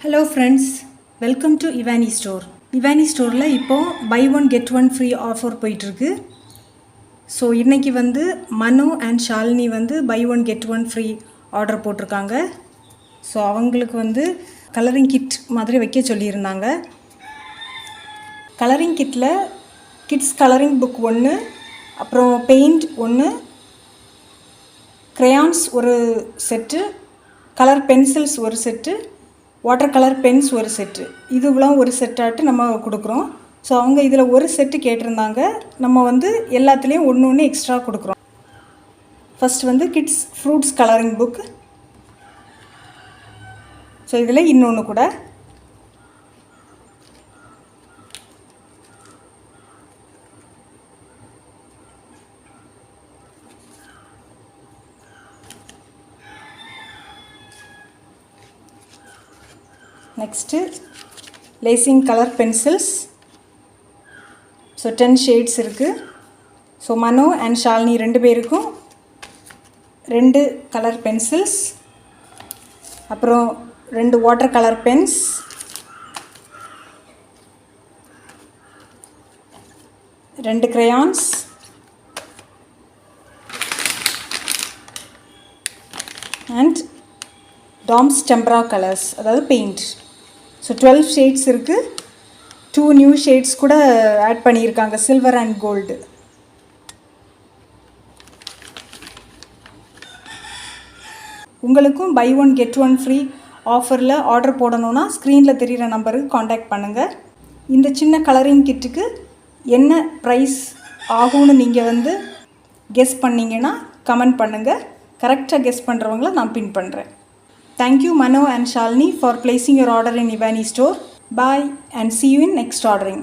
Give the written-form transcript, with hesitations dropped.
Hello friends, welcome to Ivani store. Ivani ஸ்டோரில் இப்போது buy one get one free offer போயிட்டுருக்கு. So இன்றைக்கி Manu and Shalini buy one get one free order போட்டிருக்காங்க. So அவங்களுக்கு colouring kit மாதிரி வைக்க சொல்லியிருந்தாங்க. கலரிங் கிட்டில் கிட்ஸ் கலரிங் புக் ஒன்று, அப்புறம் பெயிண்ட் ஒன்று, க்ரையான்ஸ் ஒரு செட்டு, கலர் பென்சில்ஸ் ஒரு செட்டு, வாட்டர் கலர் பென்ஸ் ஒரு செட்டு, இதுவெலாம் ஒரு செட்டாட்டு நம்ம கொடுக்குறோம். ஸோ அவங்க இதில் ஒரு செட்டு கேட்டிருந்தாங்க. நம்ம எல்லாத்துலேயும் ஒன்று ஒன்று எக்ஸ்ட்ரா கொடுக்குறோம். First kids fruits colouring book. So இதில் இன்னொன்று கூட. Next lacing colour pencils. So 10 shades இருக்குது. ஸோ மனு அண்ட் ஷாலினி 2 பேருக்கும் 2 கலர் பென்சில்ஸ், அப்புறம் 2 வாட்டர் கலர் பென்ஸ், ரெண்டு crayons, and Doms tempera colours, அதாவது பெயிண்ட். ஸோ 12 ஷேட்ஸ் இருக்குது. 2 நியூ ஷேட்ஸ் கூட ஆட் பண்ணியிருக்காங்க, சில்வர் அண்ட் கோல்டு. உங்களுக்கும் buy one get one free ஆஃபரில் ஆர்டர் போடணுன்னா ஸ்க்ரீனில் தெரிகிற நம்பருக்கு காண்டாக்ட் பண்ணுங்கள். இந்த சின்ன கலரிங் கிட்டுக்கு என்ன ப்ரைஸ் ஆகும்னு நீங்கள் கெஸ் பண்ணிங்கன்னா கமெண்ட் பண்ணுங்கள். கரெக்டாக கெஸ் பண்ணுறவங்கள நான் பின் பண்ணுறேன். Thank you Manu and Shalini for placing your order in Ivani store. Bye and see you in next ordering.